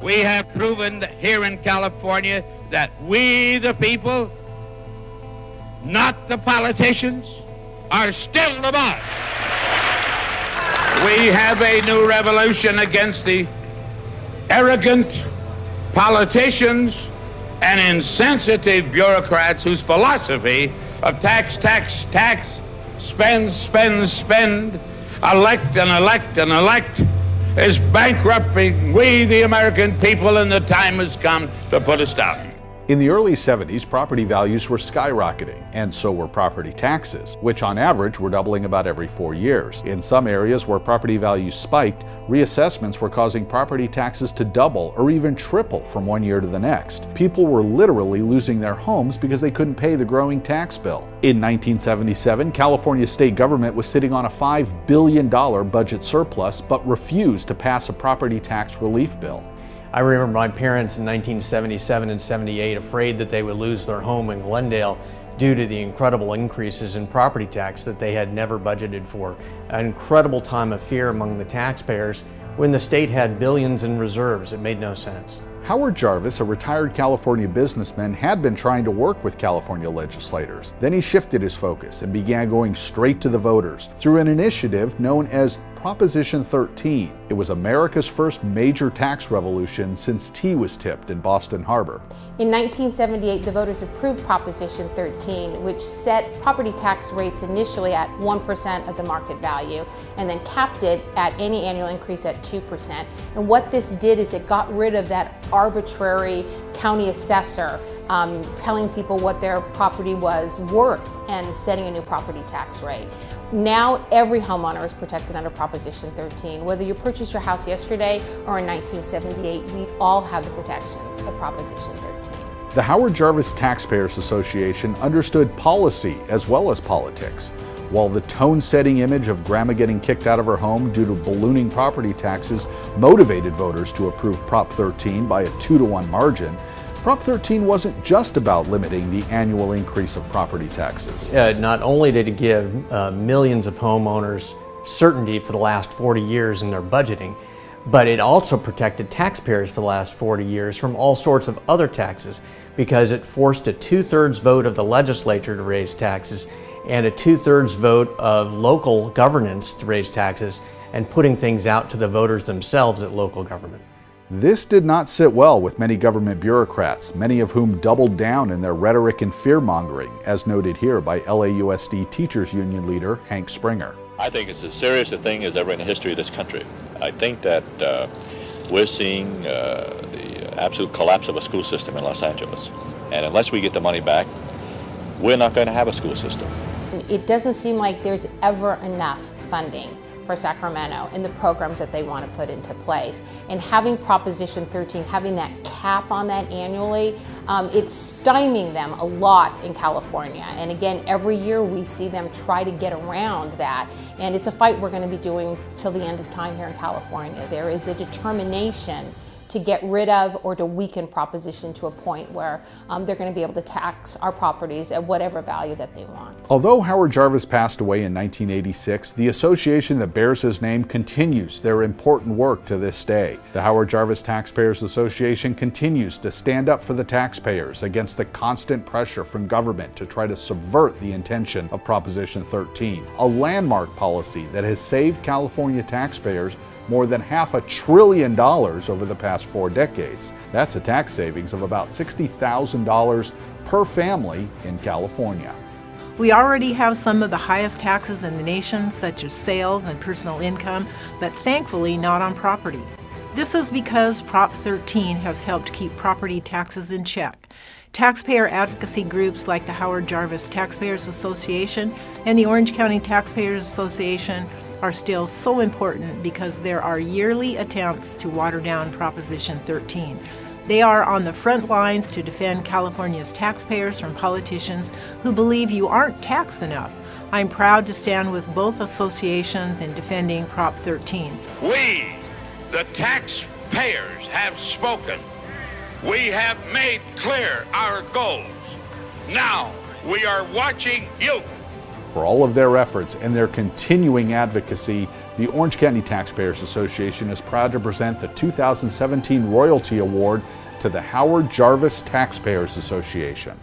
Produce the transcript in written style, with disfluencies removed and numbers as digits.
We have proven that here in California that we, the people, not the politicians, are still the boss. We have a new revolution against the arrogant politicians and insensitive bureaucrats whose philosophy of tax, spend, elect and elect and elect is bankrupting we, the American people, and the time has come to put a stop. In the early 70s, property values were skyrocketing, and so were property taxes, which on average were doubling about every 4 years. In some areas where property values spiked, reassessments were causing property taxes to double or even triple from one year to the next. People were literally losing their homes because they couldn't pay the growing tax bill. In 1977, California's state government was sitting on a $5 billion budget surplus, but refused to pass a property tax relief bill. I remember my parents in 1977 and 78 afraid that they would lose their home in Glendale due to the incredible increases in property tax that they had never budgeted for. An incredible time of fear among the taxpayers when the state had billions in reserves. It made no sense. Howard Jarvis, a retired California businessman, had been trying to work with California legislators. Then he shifted his focus and began going straight to the voters through an initiative known as Proposition 13. It was America's first major tax revolution since tea was tipped in Boston Harbor. In 1978, the voters approved Proposition 13, which set property tax rates initially at 1% of the market value and then capped it at any annual increase at 2%. And what this did is it got rid of that arbitrary county assessor telling people what their property was worth and setting a new property tax rate. Now every homeowner is protected under Proposition 13. Whether you purchased your house yesterday or in 1978, we all have the protections of Proposition 13. The Howard Jarvis Taxpayers Association understood policy as well as politics. While the tone-setting image of Grandma getting kicked out of her home due to ballooning property taxes motivated voters to approve Prop 13 by a 2-to-1 margin, Prop 13 wasn't just about limiting the annual increase of property taxes. Not only did it give millions of homeowners certainty for the last 40 years in their budgeting, but it also protected taxpayers for the last 40 years from all sorts of other taxes because it forced a 2/3 vote of the legislature to raise taxes and a 2/3 vote of local governance to raise taxes and putting things out to the voters themselves at local government. This did not sit well with many government bureaucrats, many of whom doubled down in their rhetoric and fear-mongering, as noted here by LAUSD Teachers Union leader Hank Springer. I think it's as serious a thing as ever in the history of this country. I think that we're seeing the absolute collapse of a school system in Los Angeles. And unless we get the money back, we're not going to have a school system. It doesn't seem like there's ever enough funding for Sacramento and the programs that they want to put into place. And having Proposition 13, having that cap on that annually, it's stymieing them a lot in California. And again, every year we see them try to get around that. And it's a fight we're going to be doing till the end of time here in California. There is a determination to get rid of or to weaken Proposition to a point where they're going to be able to tax our properties at whatever value that they want. Although Howard Jarvis passed away in 1986, the association that bears his name continues their important work to this day. The Howard Jarvis Taxpayers Association continues to stand up for the taxpayers against the constant pressure from government to try to subvert the intention of Proposition 13, a landmark policy that has saved California taxpayers more than $500 billion over the past 4 decades. That's a tax savings of about $60,000 per family in California. We already have some of the highest taxes in the nation, such as sales and personal income, but thankfully not on property. This is because Prop 13 has helped keep property taxes in check. Taxpayer advocacy groups like the Howard Jarvis Taxpayers Association and the Orange County Taxpayers Association are still so important because there are yearly attempts to water down Proposition 13. They are on the front lines to defend California's taxpayers from politicians who believe you aren't taxed enough. I'm proud to stand with both associations in defending Prop 13. We, the taxpayers, have spoken. We have made clear our goals. Now we are watching you. For all of their efforts and their continuing advocacy, The Orange County Taxpayers Association is proud to present the 2017 Royalty Award to the Howard Jarvis Taxpayers Association.